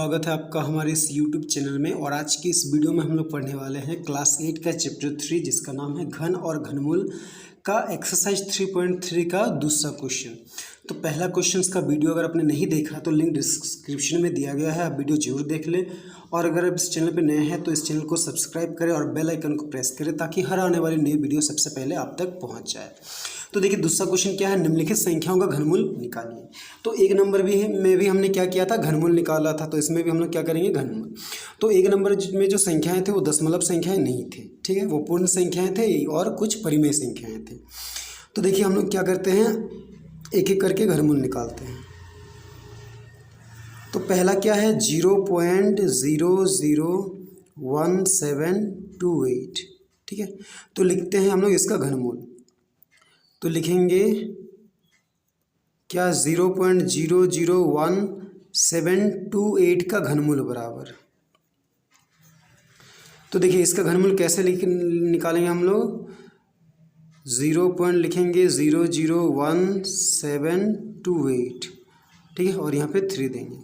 स्वागत है आपका हमारे इस YouTube चैनल में। और आज की इस वीडियो में हम लोग पढ़ने वाले हैं क्लास 8 का चैप्टर 3 जिसका नाम है घन और घनमूल का एक्सरसाइज 3.3 का दूसरा क्वेश्चन। तो पहला क्वेश्चन का वीडियो अगर आपने नहीं देखा तो लिंक डिस्क्रिप्शन में दिया गया है, आप वीडियो जरूर देख लें। और अगर आप इस चैनल पर नए हैं तो इस चैनल को सब्सक्राइब करें और बेल आइकन को प्रेस करें ताकि हर आने वाली नई वीडियो सबसे पहले आप तक पहुँच जाए। तो देखिए दूसरा क्वेश्चन क्या है, निम्नलिखित संख्याओं का घनमूल निकालिए। तो एक नंबर में भी हमने क्या किया था, घनमूल निकाला था। तो इसमें भी हम लोग क्या करेंगे, घनमूल। तो एक नंबर में जो संख्याएं थे वो दशमलव संख्याएं नहीं थे, ठीक है, वो पूर्ण संख्याएं थे और कुछ परिमेय संख्याएं थे। तो देखिए हम लोग क्या करते हैं, एक एक करके घनमूल निकालते हैं। तो पहला क्या है, 0.001728, ठीक है। तो लिखते हैं हम लोग इसका घनमूल। तो लिखेंगे क्या, 0.001728 का घनमूल बराबर। तो देखिए इसका घनमूल कैसे निकालेंगे हम लोग, 0.00178, ठीक है, और यहाँ पे 3 देंगे।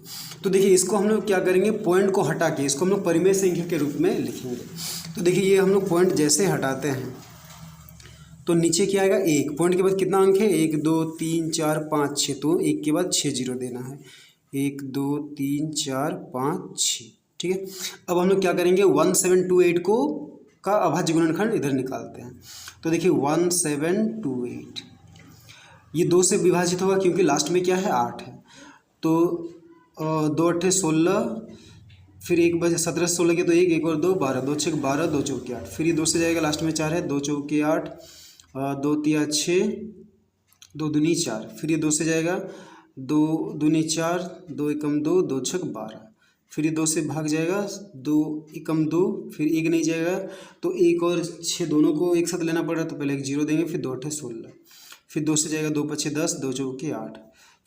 तो देखिए इसको हम लोग क्या करेंगे, पॉइंट को हटा के इसको हम लोग परिमेय संख्या के रूप में लिखेंगे। तो देखिए ये हम लोग पॉइंट जैसे हटाते हैं तो नीचे क्या आएगा, 1 पॉइंट के बाद कितना अंक है, 1 2 3 4 5 6, तो 1 के बाद 6 जीरो देना है, 1 2 3 4 5 6, ठीक है। अब हम लोग क्या करेंगे, 1728 को का अभाज्य गुणनखंड इधर निकालते हैं। तो देखिए 1728 ये 2 से विभाजित होगा क्योंकि लास्ट में क्या है, 8 है। तो 2 8 16, फिर 1 बजे 17 16 के तो 1 और 2 12, 2 6 12, 2 चौके 8, फिर ये 2 से जाएगा, लास्ट में 4 है, 2 चौके 8, 2 तिया 6, 2 दूनी 4, फिर ये 2 से जाएगा, 2 दूनी 4, 2 एकम 2, 2 छक 12, फिर ये 2 से भाग जाएगा, 2 एकम 2, फिर 1 नहीं जाएगा, तो 1 और 6 दोनों को एक साथ लेना पड़ रहा है, तो पहले एक 0 देंगे, फिर 2 8 16, फिर 2 से जाएगा, 2 5 10, 2 चौके 8,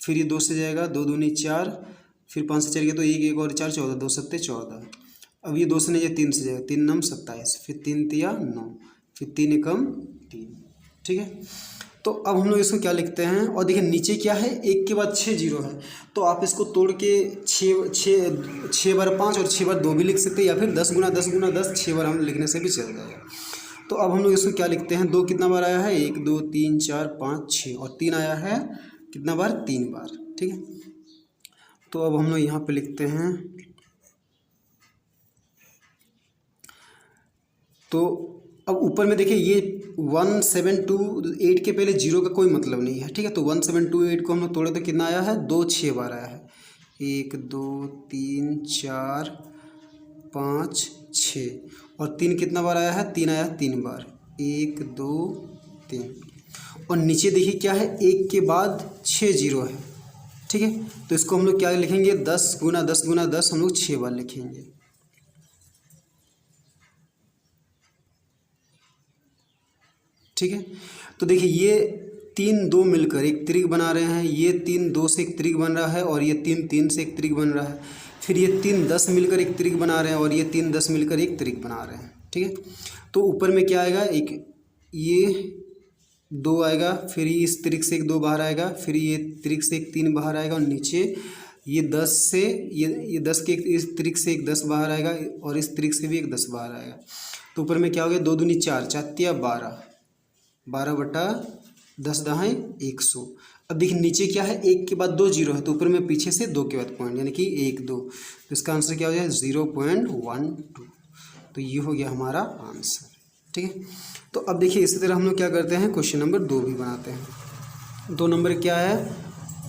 फिर ये 2 से जाएगा, 2 दूनी 4, फिर 5 से 4 गया तो 1 और 4 14, 2 सत्ते 14, अब ये 2 से नहीं जाए, 3 से जाएगा, 3 नम 27, फिर 3 तिया 9, फिर 3 एकम 3, ठीक है। तो अब हम लोग इसको क्या लिखते हैं, और देखिए नीचे क्या है, 1 के बाद 6 जीरो है, तो आप इसको तोड़ के 6 बार 5 और 6 बार 2 भी लिख सकते हैं, या फिर 10 गुना 10 गुना 10 6 बार हम लिखने से भी चल जाएगा। तो अब हम लोग इसको क्या लिखते हैं, 2 कितना बार आया है, 1 2 3 4 5 6, और 3 आया है कितना बार, 3 बार, ठीक है। तो अब हम लोग यहाँ पे लिखते हैं, तो अब ऊपर में देखिए ये 1728 के पहले 0 का कोई मतलब नहीं है, ठीक है। तो 1728 को हम लोग तोड़े तो कितना आया है, 2 6 बार आया है, 1 2 3 4 5 6, और 3 कितना बार आया है, 3 आया 3 बार, 1 2 3, और नीचे देखिए क्या है, 1 के बाद 6 जीरो है, ठीक है। तो इसको हम लोग क्या लिखेंगे, 10 गुना 10 गुना 10 हम लोग 6 बार लिखेंगे, ठीक है। तो देखिए ये 3 2 मिलकर एक त्रिक बना रहे हैं, ये 3 2 से एक त्रिक बन रहा है, और ये 3 3 से एक त्रिक बन रहा है, फिर ये 3 10 मिलकर एक त्रिक बना रहे हैं, और ये 3 10 मिलकर एक त्रिक बना रहे हैं, ठीक है। तो ऊपर में क्या आएगा, एक ये 2 आएगा, फिर इस त्रिक से एक 2 बाहर आएगा, फिर ये त्रिक से एक 3 बाहर आएगा, और नीचे ये 10 से ये 10 के इस त्रिक से एक 10 बाहर आएगा, और इस त्रिक से भी एक 10 बाहर आएगा। तो ऊपर में क्या हो गया, 2 दूनी 4 4 तिया 12, 12 बटा 10 दहाई 100। अब देखिए नीचे क्या है, 1 के बाद 2 जीरो है, तो ऊपर में पीछे से 2 के बाद पॉइंट, यानी कि 1 2, तो इसका आंसर क्या हो जाए, 0.12। तो ये हो गया हमारा आंसर, ठीक है। तो अब देखिए इसी तरह हम लोग क्या करते हैं, क्वेश्चन नंबर 2 भी बनाते हैं। 2 नंबर क्या है,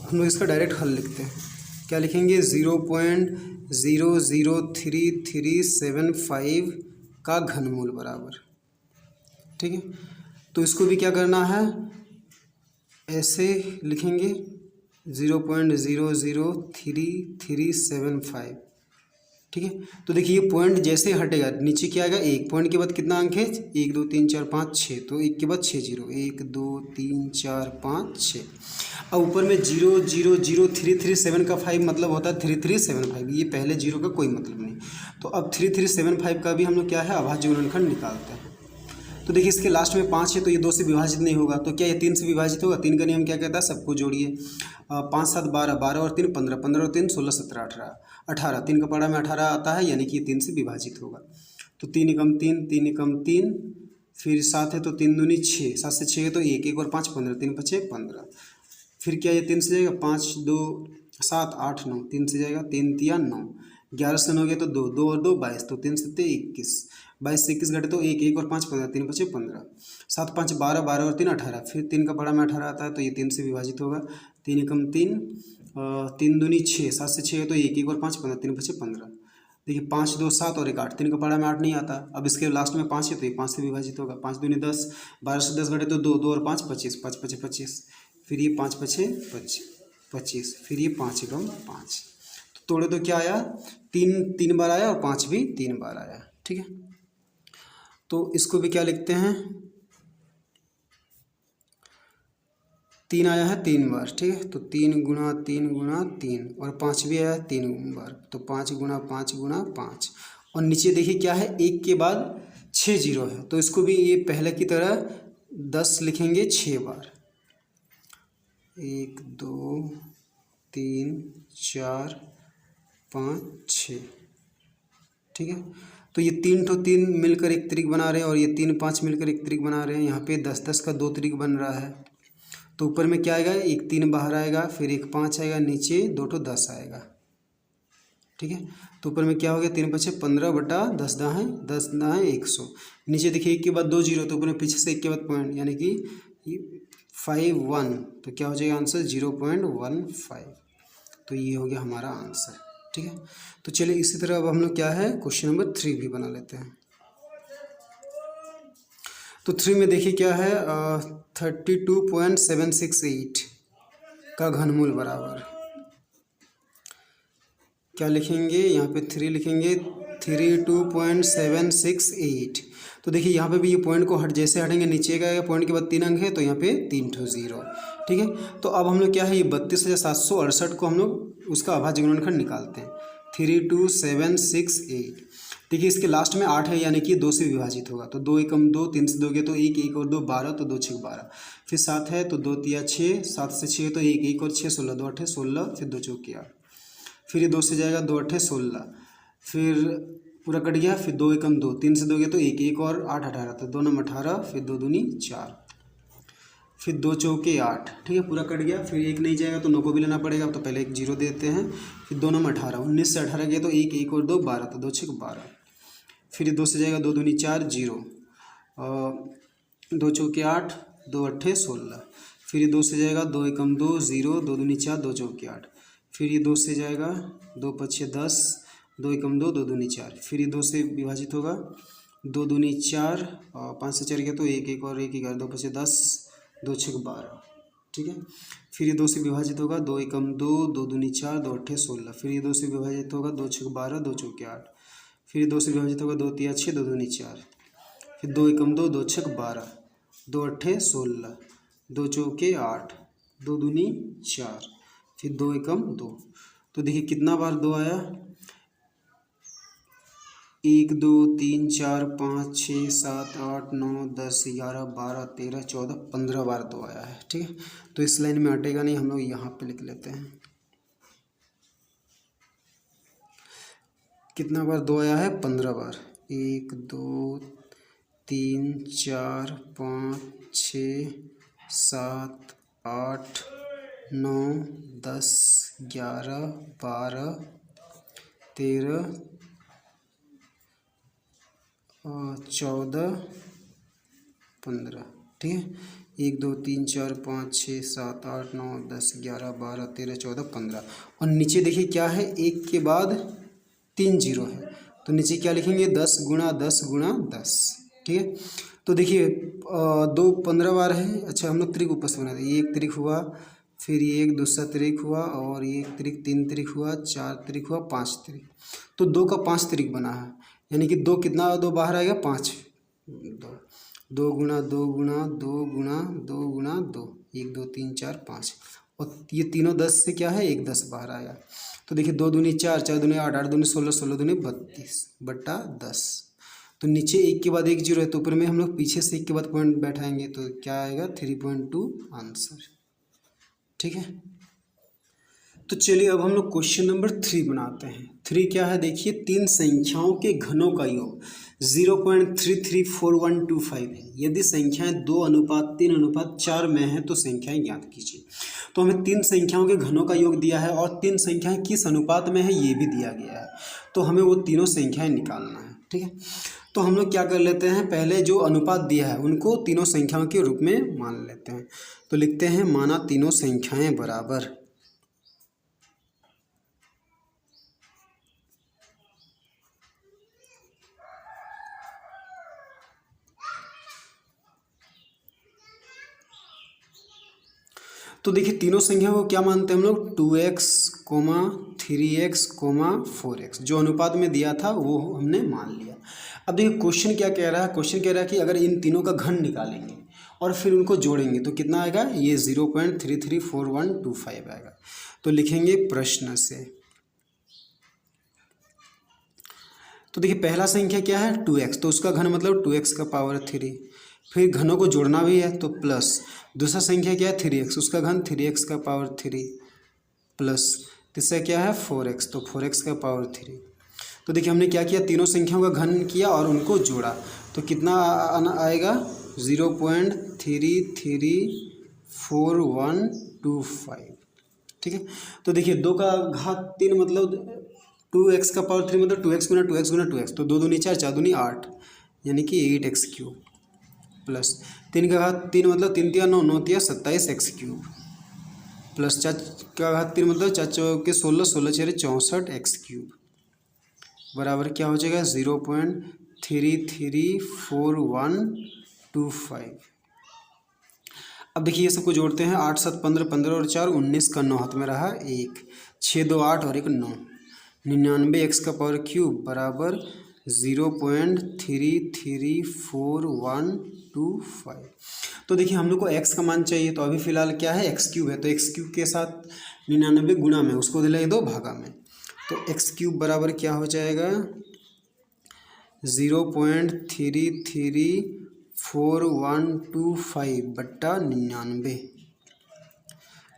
हम लोग इसका डायरेक्ट हल लिखते हैं। क्या लिखेंगे, 0.0033375 का घनमूल बराबर, ठीक है। तो इसको भी क्या करना है, ऐसे लिखेंगे 0.0033375, ठीक है। तो देखिए ये पॉइंट जैसे हटेगा नीचे क्या आएगा, 1 पॉइंट के बाद कितना अंक है, 1 2 3 4 5 6, तो 1 के बाद 6 जीरो, 1 2 3 4 5 6। अब ऊपर में 0.00337 का 5 मतलब होता है 3375, ये पहले 0 का कोई मतलब नहीं। तो अब 3375 का भी हम लोग क्या है, अभाज्य गुणनखंड निकालते हैं। तो देखिए इसके लास्ट में 5 है तो ये 2 से विभाजित नहीं होगा, तो क्या ये 3 से विभाजित होगा? 3 का नियम क्या कहता है? सबको जोड़िए। 5 7 12, 12 और 3 15, 15 और 3 16 17 18, 18 3 का पढ़ा में 18 आता है, यानी कि ये 3 से विभाजित होगा। तो 3 एकम 3, 3 एकम 3, फिर 7 है तो 3 दूनी 6, 7 से 6 है तो 1, 1 और 5 15, 3 5 15। फिर क्या ये 3 से जाएगा? 5 2 7 8 9, 3 से जाएगा 3 3 9, 11 से 9 गया तो 2, 2 और 2 22, तो 3 7 21, 22 से 21 घटे तो 1, 1 और 5 15, 3 5 15, 7 5 12, 12 और 3 18, फिर 3 का पढ़ा में 18 आता है तो ये 3 से विभाजित होगा। 3 एकम 3, 3 दूनी 6, 7 से 6 है तो 1, 1 और 5 15, 3 5 15। देखिए 5 2 7 और 1 8, 3 का पढ़ा में 8 नहीं आता, अब इसके लास्ट में 5 है तो ये 5 से विभाजित होगा। 5 दूनी 10, 12 से 10 घटे तो 2, 2 और 5 25, 5 5 25, फिर ये 5 5 25, फिर ये 5 एकम 5। तो तोड़े तो क्या आया? 3 3 बार आया और 5 भी 3 बार आया। ठीक है, तो इसको भी क्या लिखते हैं? 3 आया है 3 बार। ठीक है, तो 3 गुणा 3 गुणा 3, और 5 भी आया है 3 बार, तो 5 गुणा 5 गुणा 5। और नीचे देखिए क्या है? 1 के बाद 6 जीरो है, तो इसको भी ये पहले की तरह 10 लिखेंगे 6 बार। 1 2 3 4 5 6। ठीक है, तो ये 3 मिलकर एक त्रिक बना रहे हैं और ये 3 5 मिलकर एक त्रिक बना रहे हैं। यहाँ पे 10 10 का 2 त्रिक बन रहा है। तो ऊपर में क्या आएगा? एक 3 बाहर आएगा, फिर एक 5 आएगा, नीचे 2 तो 10 आएगा। ठीक है, तो ऊपर में क्या हो गया? 3 5 15 बटा 10 दाएँ 10 दाएँ 100। नीचे देखिए 1 के बाद 2 जीरो, तो ऊपर में पीछे से 1 के बाद पॉइंट, यानी कि 5 1, तो क्या हो जाएगा आंसर? 0.15। तो ये हो गया हमारा आंसर। ठीक है, तो चलिए इसी तरह अब हम लोग क्या है क्वेश्चन नंबर 3 भी बना लेते हैं। तो 3 में देखिए क्या है? 32.768 का घनमूल बराबर, क्या लिखेंगे यहाँ पे? 3 लिखेंगे, 32.768। तो देखिए यहाँ पे भी ये पॉइंट को जैसे हटेंगे नीचे का पॉइंट के बाद 3 अंक है, तो यहाँ पे 3 ठो 0। ठीक है, तो अब हम लोग क्या है? ये 32,768 को हम लोग उसका अभाज्य गुणनखंड निकालते हैं। 32768। देखिए इसके लास्ट में 8 है, यानी कि 2 से विभाजित होगा, तो 2 एकम 2, 3 से 2 गए तो 1, 1 और 2 12, तो 2 6 12, फिर 7 है तो 2 3 6, 7 से 6 तो 1, 1 और 6 16, 2 8 16, फिर 2 4 8, फिर ये 2 से जाएगा 2 8 16, फिर पूरा कट गया, फिर 2 एकम 2, 3 से 2 गए तो 1, 1 और 8 18, तो 2 9 18, फिर 2 दूनी 4, फिर 2 चौके 8। ठीक है, पूरा कट गया, फिर 1 नहीं जाएगा तो 9 को भी लेना पड़ेगा, तो पहले एक 0 देते हैं, फिर 2 9 18, 19 से 18 गया तो 1, 1 और 2 12, तो 2 6 12, फिर 2 से जाएगा 2 दूनी 4 0, 2 चौके 8, 2 8 16, फिर 2 से जाएगा 2 एकम 2 0, 2 दूनी 4, 2 चौके 8, फिर ये 2 से जाएगा 2 5 10, 2 एकम 2, 2 दूनी 4, फिर ये 2 से विभाजित होगा, 2 दूनी 4, 5 से 4 गया तो 1 1 और 1 11, 2 5 10, 2 6 12। ठीक है, फिर ये 2 से विभाजित होगा, 2 एकम 2, 2 दूनी 4, 2 8 16, फिर ये 2 से विभाजित होगा, 2 6 12, 2 चौके 8, फिर 2 से विभाजित होगा, 2 3 6, 2 दूनी 4, फिर 2 एकम 2, 2 6 12, 2 8 16, 2 चौके 8, 2 दूनी 4, फिर 2 एकम 2। तो देखिए कितना बार 2 आया? 1 2 3 4 5 6 7 8 9 10 11 12 13 14 15 बार 2 आया है। ठीक है, तो इस लाइन में हटेगा नहीं, हम लोग यहाँ पे लिख लेते हैं। कितना बार 2 आया है? 15 बार। 1 2 3 4 5 6 7 8 9 10 11 12 13 14 15। ठीक है, 1 2 3 4 5 6 7 8 9 10 11 12 13 14 15। और नीचे देखिए क्या है? 1 के बाद 3 जीरो है, तो नीचे क्या लिखेंगे? 10 गुणा 10 गुणा 10। ठीक है, तो देखिए 2 15 बार है। अच्छा, हम लोग त्रिक ऊपर से बनाते हैं। ये एक त्रिक हुआ, फिर ये एक दूसरा त्रिक हुआ, और ये एक त्रिक, 3 त्रिक हुआ, 4 त्रिक हुआ, 5 त्रिक। तो 2 का 5 त्रिक बना है, यानी कि 2 कितना 2 बाहर आएगा? 5। 2 गुणा 2 गुणा 2 गुणा 2 गुणा 2, 1 2 3 4 5, और ये तीनों 10 से क्या है? 1 10 बाहर आया। तो देखिए 2 दूनी 4, 4 दूनी 8, 8 दूनी 16, 16 दूनी 32 बटा 10। तो नीचे 1 के बाद 1 जीरो है, तो ऊपर में हम लोग पीछे से 1 के बाद पॉइंट बैठाएंगे, तो क्या आएगा 3.2 आंसर। ठीक है, तो चलिए अब हम लोग क्वेश्चन नंबर 3 बनाते हैं। 3 क्या है देखिए, 3 संख्याओं के घनों का योग 0.334125 है। यदि संख्याएं 2:3:4 में है तो संख्याएं ज्ञात कीजिए। तो हमें 3 संख्याओं के घनों का योग दिया है और 3 संख्याएं किस अनुपात में है ये भी दिया गया है, तो हमें वो तीनों संख्याएं निकालना है। ठीक है, तो हम लोग क्या कर लेते हैं, पहले जो अनुपात दिया है उनको तीनों संख्याओं के रूप में मान लेते हैं। तो लिखते हैं माना तीनों संख्याएं बराबर। तो देखिए तीनों संख्या को क्या मानते हैं हम लोग, 2x, 3x, 4x जो अनुपात में दिया था वो हमने मान लिया। अब देखिए क्वेश्चन क्या कह रहा है, क्वेश्चन कह रहा है कि अगर इन तीनों का घन निकालेंगे और फिर उनको जोड़ेंगे तो कितना आएगा, ये 0.334125 आएगा। तो लिखेंगे प्रश्न से। तो देखिए पहला संख्या क्या है 2x, तो उसका घन मतलब 2x का पावर 3, फिर घनों को जोड़ना भी है तो प्लस। दूसरा संख्या क्या है 3x, उसका घन 3x का पावर 3 प्लस। तीसरा क्या है 4x, तो 4x का पावर 3। तो देखिए हमने क्या किया, तीनों संख्याओं का घन किया और उनको जोड़ा, तो कितना आएगा 0.334125। ठीक है, तो देखिए 2 का घात 3 मतलब 2x का पावर 3 मतलब 2x गुना 2x गुना 2x, तो 2 दूनी 4, 4 दूनी 8, यानी कि 8x³ प्लस 3 का घात 3 मतलब 3 तिया 9, 9 तिया 27x³ प्लस 4 का घात 3 मतलब 4 चौके 16, 16 चेरे 64x³ बराबर क्या हो जाएगा 0.334125। अब देखिए ये सबको जोड़ते हैं, 8 7 15, 15 और 4 19 का 9 हाथ में रहा 1, 6 2 8 और 1 9, 99x का पावर क्यूब बराबर 0.334125। तो देखिए हम लोग को x का मान चाहिए, तो अभी फिलहाल क्या है x³ है, तो x³ के साथ 99 गुना में उसको दिलाए दो भागा में, तो x³ बराबर क्या हो जाएगा 0.334125 बट्टा 99।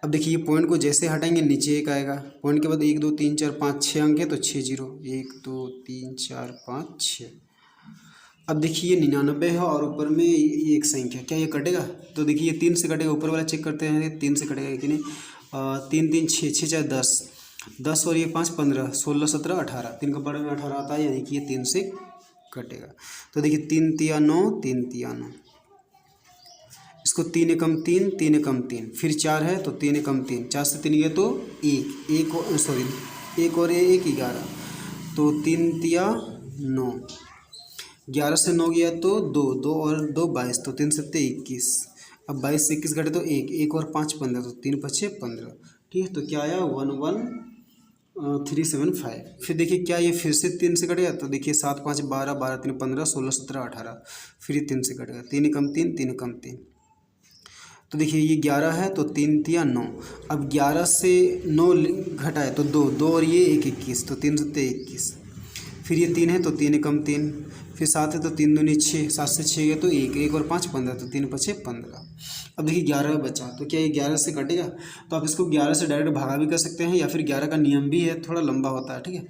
अब देखिए ये पॉइंट को जैसे हटाएंगे नीचे 1 आएगा, पॉइंट के बाद 1 2 3 4 5 6 अंक है तो 6 0, 1 2 3 4 5 6। अब देखिए ये 99 है और ऊपर में ये एक संख्या, क्या ये कटेगा, तो देखिए ये 3 से कटेगा, ऊपर वाला चेक करते हैं 3 से कटेगा कि नहीं, 3 3 6 6 4 10, 10 और ये 5 15, 16 17 18, 3 का बड़े में 18 आता है, यानी कि ये 3 से कटेगा। तो देखिए 3 तिया 9, 3 तिया 9, इसको 3 एकम 3, 3 एकम 3, फिर 4 है तो 3 एकम 3, 4 से 3 गया तो 1 1 और 1 11, तो 3 तिया 9, 11 से 9 गया तो 2 2 और 2 22, तो 3 7 21। अब 22 से 21 घटे तो 1 1 और 5 15, तो 3 5 15। ठीक है, तो क्या आया 11375। फिर देखिए क्या ये फिर से 3 से कटेगा, तो देखिए 7 5 12, 12 3 15, 16 17 18, फिर ये 3 से कटेगा, 3 एकम 3, 3 एकम 3। तो देखिए ये 11 है तो 3 तिया 9, अब 11 से 9 घटाए तो 2 2 और ये 1 21, तो 3 7 21, फिर ये 3 है तो 3 एकम 3, फिर 7 है तो 3 दूनी 6, 7 से 6 गया तो 1 1 और 5 15, तो 3 5 15। अब देखिए 11 बचा, तो क्या ये 11 से कटेगा, तो आप इसको 11 से डायरेक्ट भागा भी कर सकते हैं, या फिर 11 का नियम भी है, थोड़ा लंबा होता है। ठीक है,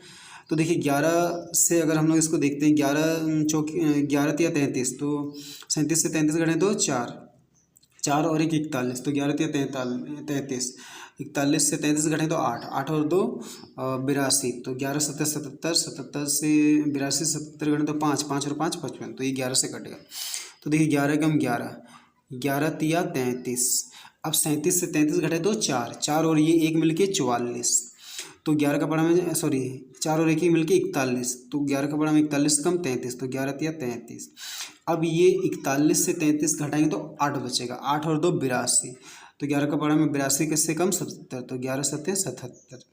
तो देखिए 11 से अगर हम लोग इसको देखते हैं, 11 चौकी 11 तिया 33, तो 37 से 33 घटे तो 4 4 और 1 41, तो 11 तिया 33, 41 से 33 घटे तो 8 8 और 2 82, तो 11 7 77, 77 से 82 77 घटे तो 5 5 और 5 55, तो ये 11 से कटेगा। तो देखिए 11 कम 11, 11 तिया 33, अब 37 से 33 घटे तो 4 4 और ये 1 मिलके 44, तो 11 का पढ़ा में 4 और 1 ही मिलके 41, तो 11 का पढ़ा में 41 कम 33, तो 11 तिया 33। अब ये 41 से 33 घटाएंगे तो 8 बचेगा, 8 और 2 82, तो 11 का पढ़ा में 82 किससे कम 77, तो 11 7 77।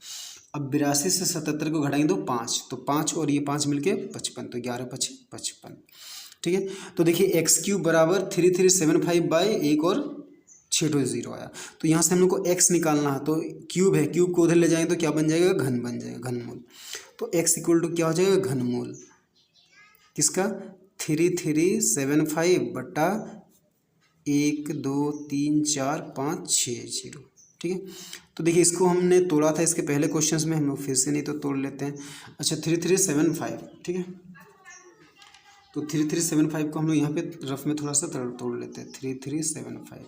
अब 82 से 77 को घटाएंगे तो 5, तो 5 और ये 5 मिलके 55, तो 11 5 55। ठीक है, तो देखिए x³ बराबर 3375 बाई 1 और 6 0 आया, तो यहाँ से हम लोग को x निकालना है, तो क्यूब है, क्यूब को उधर ले जाएंगे तो क्या बन जाएगा, घन बन जाएगा, घनमूल। तो x इक्वल टू क्या हो जाएगा, घनमूल किसका, 3375 बटा 1 2 3 4 5 6 0। ठीक है, तो देखिए इसको हमने तोड़ा था इसके पहले क्वेश्चंस में, हम लोग फिर से नहीं तो तोड़ लेते हैं। अच्छा 3375, ठीक है, तो 3375 को हम लोग यहाँ पे रफ में थोड़ा सा तोड़ लेते हैं। 3375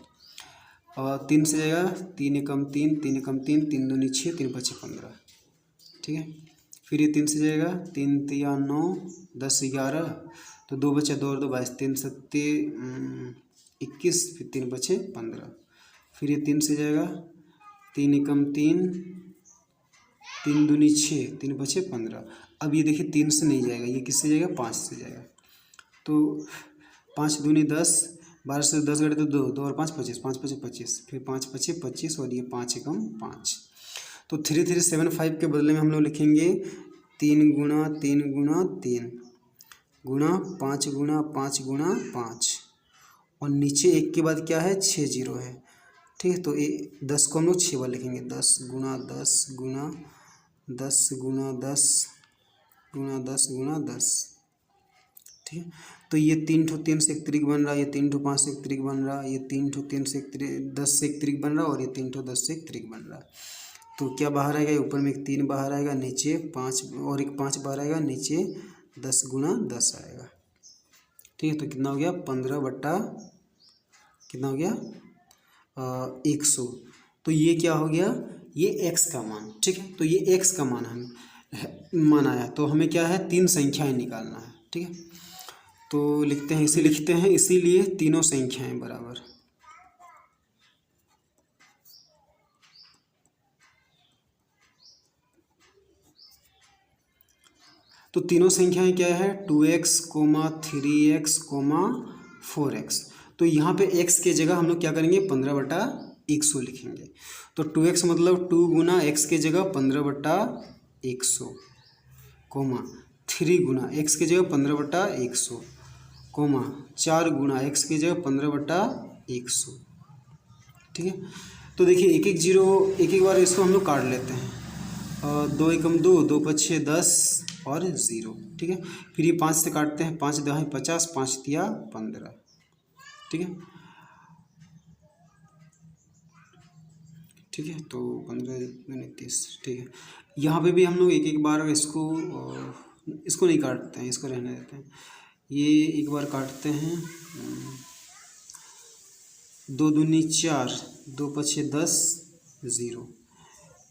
और 3 से जाएगा, 3 एकम 3, 3 एकम 3, 3 दूनी 6, 3 पचे 15। ठीक है, फिर ये 3 से जाएगा, 3 तिया 9, 10 11, तो 2 बचे 2 और 2 22, 3 सत्ते 21, फिर 3 बचे 15। फिर ये 3 से जाएगा, 3 एकम 3, 3 दूनी 6, 3 बचे 15। अब ये देखिए 3 से नहीं जाएगा, ये किससे जाएगा, 5 से जाएगा। तो 5 दूनी 10, 12 से 10 घटे तो 2, 2 और 5 25, 5 पचे 25, फिर 5 पचे 25 और ये 5 एकम 5। तो 3375 के बदले में हम लोग लिखेंगे 3 गुना 3 गुना 3 गुना 5 गुना 5 गुना 5, और नीचे 1 के बाद क्या है, 6 जीरो है। ठीक है, तो 10 को हम लोग 6 बार लिखेंगे, 10 गुना 10 गुना 10 गुना 10 गुना 10 गुना 10। ठीक है, तो ये 3 ठो 3 से 1 तिरिक बन रहा है, ये 3 ठो 5 से 1 तिरिक बन रहा है, ये 3 ठो 3 से 10 से 1 तिरिक बन रहा है, और ये 3 ठो 10 से 1 तिरिक बन रहा है। तो क्या बाहर आएगा, ऊपर में एक 3 बाहर आएगा, नीचे 5 और एक 5 बाहर आएगा, नीचे 10 गुना 10 आएगा। ठीक है, तो कितना हो गया, 15 बट्टा कितना हो गया, 100। तो ये क्या हो गया, ये x का मान। ठीक है, तो ये x का मान आया, तो हमें क्या है, 3 संख्याएं निकालना है। ठीक है, तो लिखते हैं, इसे लिखते हैं, इसीलिए तीनों संख्याएं बराबर। तो तीनों संख्याएं क्या है, 2x, 3x, 4x। तो यहाँ पे x के जगह हम लोग क्या करेंगे, 15 बटा 100 लिखेंगे। तो 2x मतलब 2 गुना x के जगह 15 बटा 100, 3 गुना x के जगह 15 बटा 100, 4 गुना x की जगह 15 बटा 100। ठीक है, तो देखिए एक एक जीरो, एक एक बार इसको हम लोग काट लेते हैं। 2 एकम 2, 2 पछे 10 और 0। ठीक है, फिर ये 5 से काटते हैं, 5 दहाई 50, 5 तिया 15। ठीक है, ठीक है, तो 15 दूनी 30। ठीक है, यहाँ पे भी हम लोग एक एक बार इसको नहीं काटते हैं, इसको रहने देते हैं। ये एक बार काटते हैं, 2 दूनी 4, 2 पछे 10 0,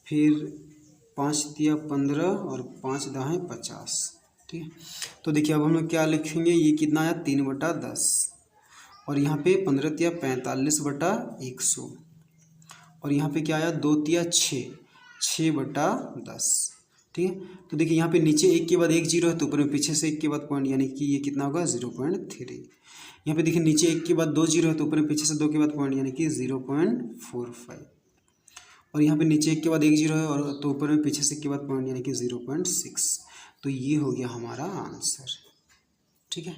फिर 5 तिया 15 और 5 दहाई 50। ठीक है, तो देखिए अब हम लोग क्या लिखेंगे, ये कितना आया, 3 बटा 10, और यहाँ पे 15 तिया 45 बटा 100, और यहाँ पे क्या आया, 2 तिया 6, 6 बटा 10। ठीक है, तो देखिए यहाँ पे नीचे 1 के बाद 1 जीरो है, तो ऊपर में पीछे से 1 के बाद पॉइंट, यानी कि ये कितना होगा, 0.3। यहाँ पे देखिए नीचे 1 के बाद 2 जीरो है, तो ऊपर में पीछे से 2 के बाद पॉइंट, यानी कि 0.45। और यहाँ पे नीचे 1 के बाद 1 जीरो है, और तो ऊपर में पीछे से 1 के बाद पॉइंट, यानी कि 0.6। तो ये हो गया हमारा आंसर। ठीक है।